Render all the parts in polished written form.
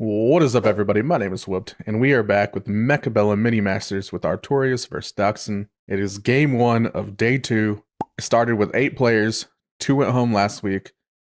What is up, everybody? My name is Whooped, and we are back with Mechabellum Mini Masters with Arptorious versus Doxun. It is game one of day two. It started with 8 players. 2 went home last week.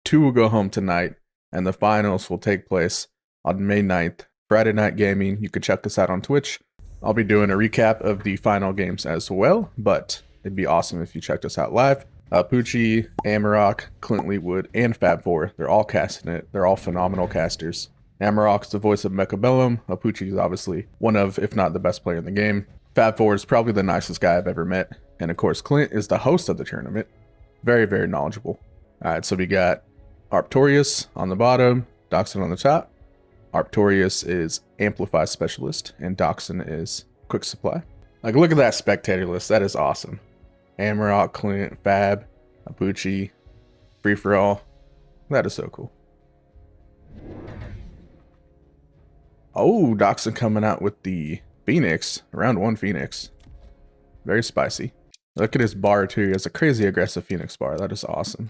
2 will go home tonight, and the finals will take place on May 9th, Friday Night Gaming. You can check us out on Twitch. I'll be doing a recap of the final games as well, but it'd be awesome if you checked us out live. Poochie, Amarok, Clint Leetwood, and Fab4, they're all casting it. They're all phenomenal casters. Amarok's the voice of Mechabellum. Poochie is obviously one of, if not the best player in the game. Fab4 is probably the nicest guy I've ever met. And of course, Clint is the host of the tournament. Very, very knowledgeable. Alright, so we got Arptorious on the bottom, Doxun on the top. Arptorious is Amplify Specialist, and Doxun is Quick Supply. Like, look at that spectator list. That is awesome. Amarok, Clint, Fab, Poochie, Free For All. That is so cool. Oh, Doxun coming out with the Phoenix, round 1 Phoenix. Very spicy. Look at his bar too. He has a crazy aggressive Phoenix bar. That is awesome.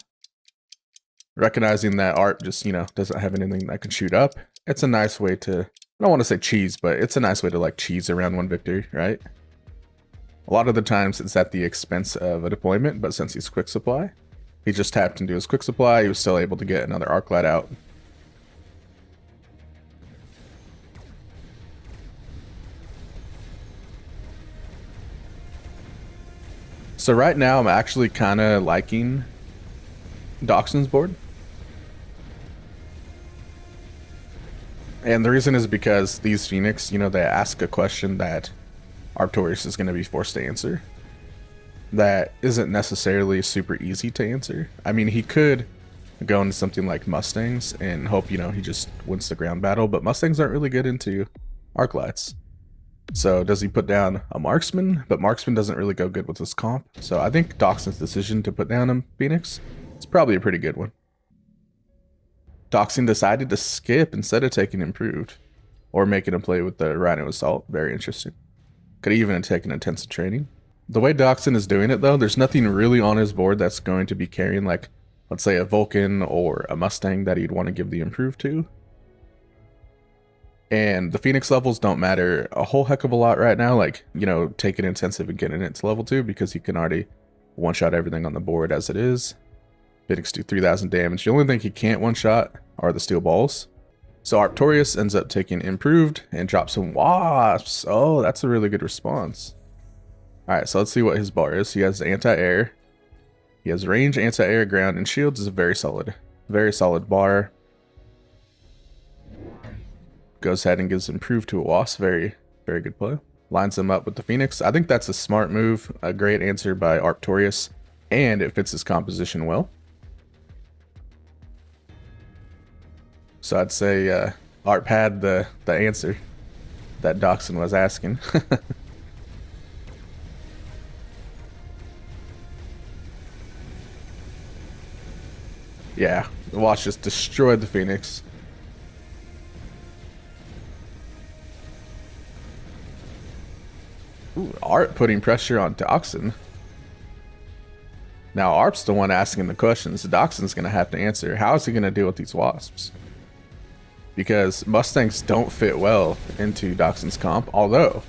Recognizing that Arp just, doesn't have anything that can shoot up. It's a nice way to, I don't want to say cheese, but it's a nice way to like cheese a round 1 victory, right? A lot of the times it's at the expense of a deployment, but since he's Quick Supply, he just tapped into his Quick Supply. He was still able to get another Arc Light out. So right now I'm actually kind of liking Doxun's board. And the reason is because these Phoenix, they ask a question that Arptorious is going to be forced to answer. That isn't necessarily super easy to answer. I mean, he could go into something like Mustangs and hope, he just wins the ground battle, but Mustangs aren't really good into Arc Lights. So does he put down a Marksman? But Marksman doesn't really go good with his comp. So I think Doxun's decision to put down a Phoenix is probably a pretty good one. Doxun decided to skip instead of taking Improved. Or making him play with the Rhino Assault. Very interesting. Could even have taken Intensive Training. The way Doxun is doing it though, there's nothing really on his board that's going to be carrying like, let's say a Vulcan or a Mustang that he'd want to give the Improved to. And the Phoenix levels don't matter a whole heck of a lot right now, like, taking Intensive and getting it to level 2 because you can already one-shot everything on the board as it is. Phoenix do 3,000 damage. The only thing he can't one-shot are the Steel Balls. So Arptorious ends up taking Improved and drops some Wasps. Oh, that's a really good response. Alright, so let's see what his bar is. He has anti-air. He has range, anti-air, ground, and shields is a very solid bar. Goes ahead and gives Improved to a Wasp. Very, very good play. Lines him up with the Phoenix. I think that's a smart move. A great answer by Arptorious. And it fits his composition well. So I'd say Arp had the answer that Doxun was asking. Yeah, the Wasp just destroyed the Phoenix. Ooh, Arp putting pressure on Doxun. Now Arp's the one asking the questions. Doxun's going to have to answer. How is he going to deal with these Wasps? Because Mustangs don't fit well into Doxun's comp, although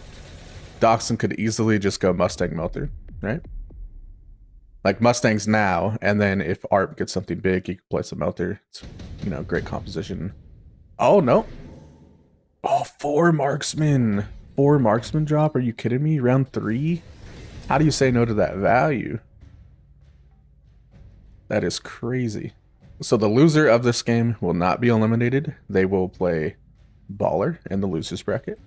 Doxun could easily just go Mustang Melter, right? Like Mustangs now, and then if Arp gets something big, he can play some Melter. It's, great composition. Oh, no. Oh, 4 Marksman. 4 Marksman drop? Are you kidding me? Round 3? How do you say no to that value? That is crazy. So the loser of this game will not be eliminated. They will play Baller in the loser's bracket.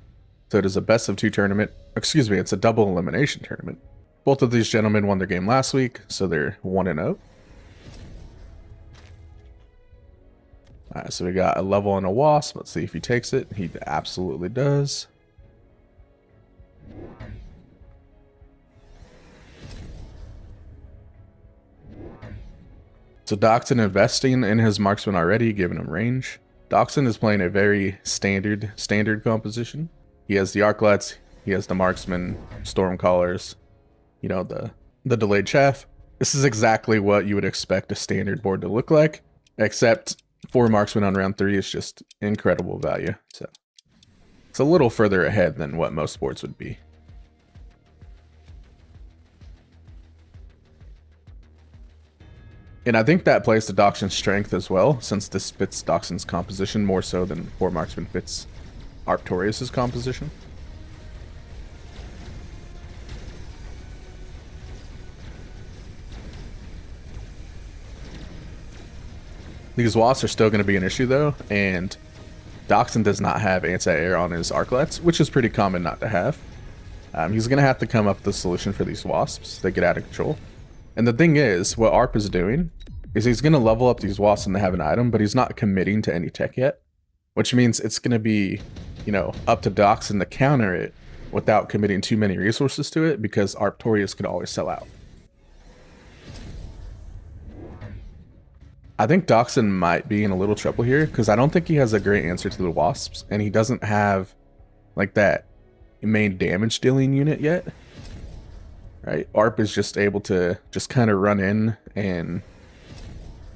So it is a best of 2 tournament. Excuse me, it's a double elimination tournament. Both of these gentlemen won their game last week, so they're 1-0. Alright, so we got a level and a Wasp. Let's see if he takes it. He absolutely does. So Doxun investing in his Marksman already, giving him range. Doxun is playing a very standard composition. He has the Arc Lights, he has the Marksman, Stormcallers, the delayed chaff. This is exactly what you would expect a standard board to look like, except 4 marksman on round 3 is just incredible value. So it's a little further ahead than what most boards would be. And I think that plays to Doxun's strength as well, since this fits Doxun's composition more so than 4 marksman fits Arptorious' composition. These wasps are still going to be an issue though, and Doxun does not have anti-air on his arclets, which is pretty common not to have. He's going to have to come up with a solution for these wasps. They get out of control. And the thing is, what Arp is doing is he's going to level up these wasps and they have an item, but he's not committing to any tech yet, which means it's going to be, you know, up to Doxun to counter it without committing too many resources to it, because Arptorious could always sell out. I think Doxun might be in a little trouble here, because I don't think he has a great answer to the wasps, and he doesn't have like that main damage dealing unit yet. Right? Arp is just able to just kind of run in and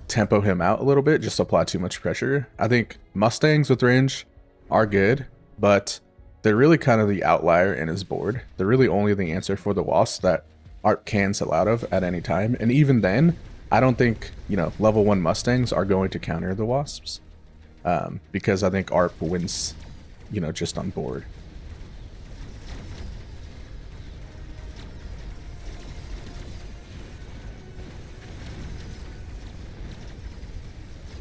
tempo him out a little bit, just apply too much pressure. I think Mustangs with range are good, but they're really kind of the outlier in his board. They're really only the answer for the wasps that Arp can sell out of at any time, and even then, I don't think, you know, level 1 Mustangs are going to counter the wasps, because I think Arp wins, you know, just on board.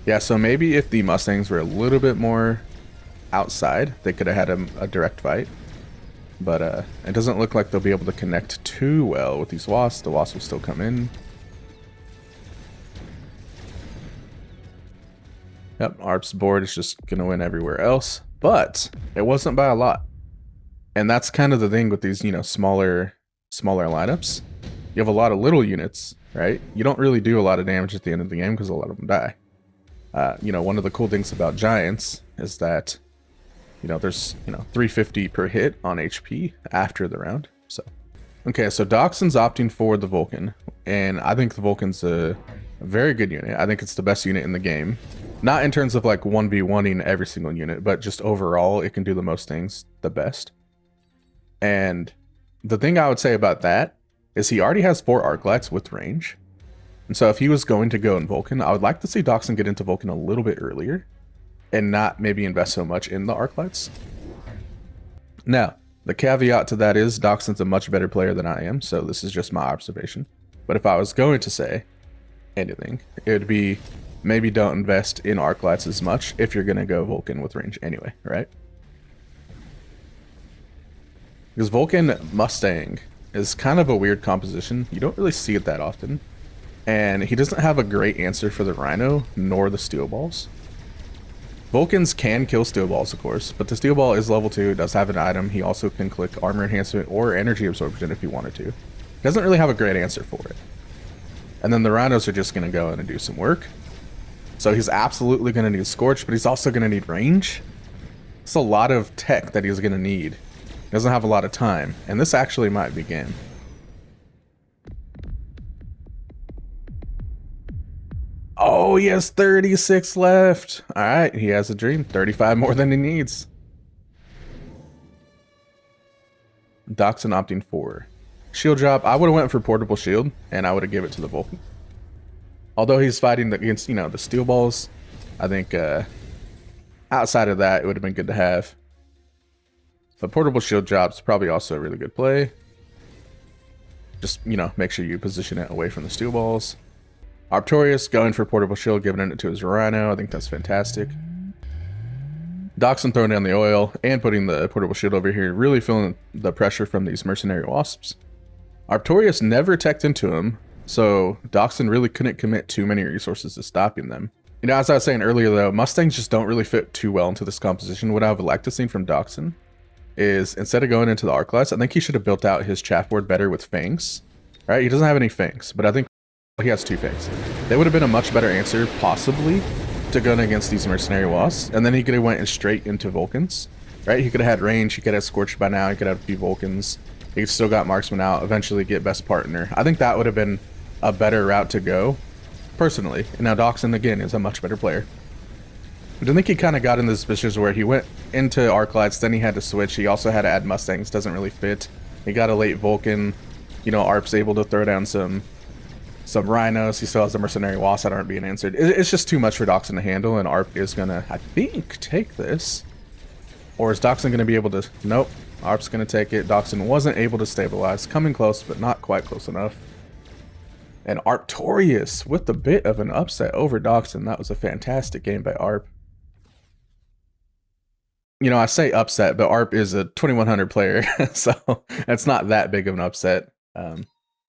Yeah, so maybe if the Mustangs were a little bit more outside, they could have had a direct fight. But it doesn't look like they'll be able to connect too well with these wasps. The wasps will still come in. Yep, Arp's board is just going to win everywhere else. But it wasn't by a lot. And that's kind of the thing with these, you know, smaller lineups. You have a lot of little units, right? You don't really do a lot of damage at the end of the game because a lot of them die. You know, one of the cool things about Giants is that, you know, there's, you know, 350 per hit on HP after the round. So, okay, so Doxun's opting for the Vulcan, and I think the Vulcan's a very good unit. I think it's the best unit in the game. Not in terms of like 1v1ing every single unit, but just overall, it can do the most things the best. And the thing I would say about that is he already has 4 Arclights with range. And so if he was going to go in Vulcan, I would like to see Doxun get into Vulcan a little bit earlier and not maybe invest so much in the Arclights. Now, the caveat to that is Doxun's a much better player than I am, so this is just my observation. But if I was going to say anything, it would be maybe don't invest in Arclights as much if you're going to go Vulcan with range anyway, right? Because Vulcan Mustang is kind of a weird composition. You don't really see it that often. And he doesn't have a great answer for the Rhino, nor the Steel Balls. Vulcans can kill Steel Balls, of course, but the Steel Ball is level 2, does have an item. He also can click Armor Enhancement or Energy Absorption if he wanted to. He doesn't really have a great answer for it. And then the Rhinos are just going to go in and do some work. So he's absolutely going to need Scorch, but he's also going to need range. It's a lot of tech that he's going to need. He doesn't have a lot of time, and this actually might begin. Oh, he has 36 left. All right, he has a dream. 35 more than he needs. Doxun opting for shield drop. I would have went for portable shield, and I would have given it to the Vulcan. Although he's fighting against, you know, the Steel Balls, I think outside of that, it would have been good to have. But portable shield drop's probably also a really good play. Just, you know, make sure you position it away from the Steel Balls. Arptorious going for portable shield, giving it to his Rhino. I think that's fantastic. Doxun throwing down the oil and putting the portable shield over here, really feeling the pressure from these mercenary wasps. Arptorious never teched into him, so Doxun really couldn't commit too many resources to stopping them. You know, as I was saying earlier though, Mustangs just don't really fit too well into this composition. What I would like to see from Doxun is, instead of going into the Arclights, I think he should have built out his chaff board better with Fangs. Right? He doesn't have any Fangs, but I think he has 2 Fangs. They would have been a much better answer, possibly, to gun against these mercenary wasps, and then he could have went straight into Vulcans. Right? He could have had range, he could have Scorched by now, he could have a few Vulcans. He still got Marksman out, eventually get Best Partner. I think that would have been a better route to go, personally. And now Doxun, again, is a much better player. I think he kind of got in this position where he went into Arc Lights, then he had to switch. He also had to add Mustangs, doesn't really fit. He got a late Vulcan. You know, Arp's able to throw down some Rhinos. He still has the Mercenary Wasp that aren't being answered. It's just too much for Doxun to handle, and Arp is gonna, I think, take this. Or is Doxun gonna be able to? Nope. Arp's gonna take it. Doxun wasn't able to stabilize. Coming close, but not quite close enough. And Arptorious with a bit of an upset over Doxun. That was a fantastic game by Arp. You know, I say upset, but Arp is a 2100 player, so it's not that big of an upset.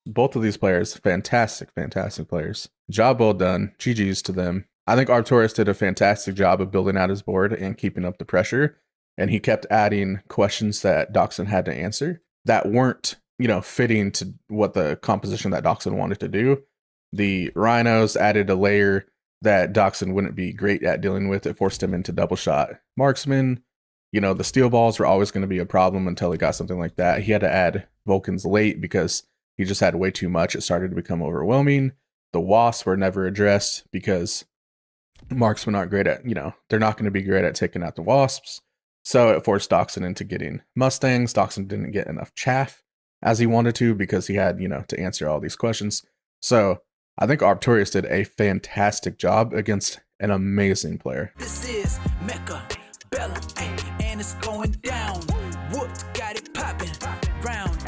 Both of these players, fantastic players. Job well done. GG's to them. I think Arptorious did a fantastic job of building out his board and keeping up the pressure, and he kept adding questions that Doxun had to answer that weren't, you know, fitting to what the composition that Doxun wanted to do. The Rhinos added a layer that Doxun wouldn't be great at dealing with. It forced him into double shot marksman. You know, the steel balls were always going to be a problem until he got something like that. He had to add Vulcans late because he just had way too much. It started to become overwhelming. The Wasps were never addressed because marksmen aren't great at, you know, they're not going to be great at taking out the Wasps. So it forced Doxun into getting Mustangs. Doxun didn't get enough chaff as he wanted to because he had, you know, to answer all these questions. So I think Arptorious did a fantastic job against an amazing player. This is Mechabellum, and it's going down. Whooped, got it popping round.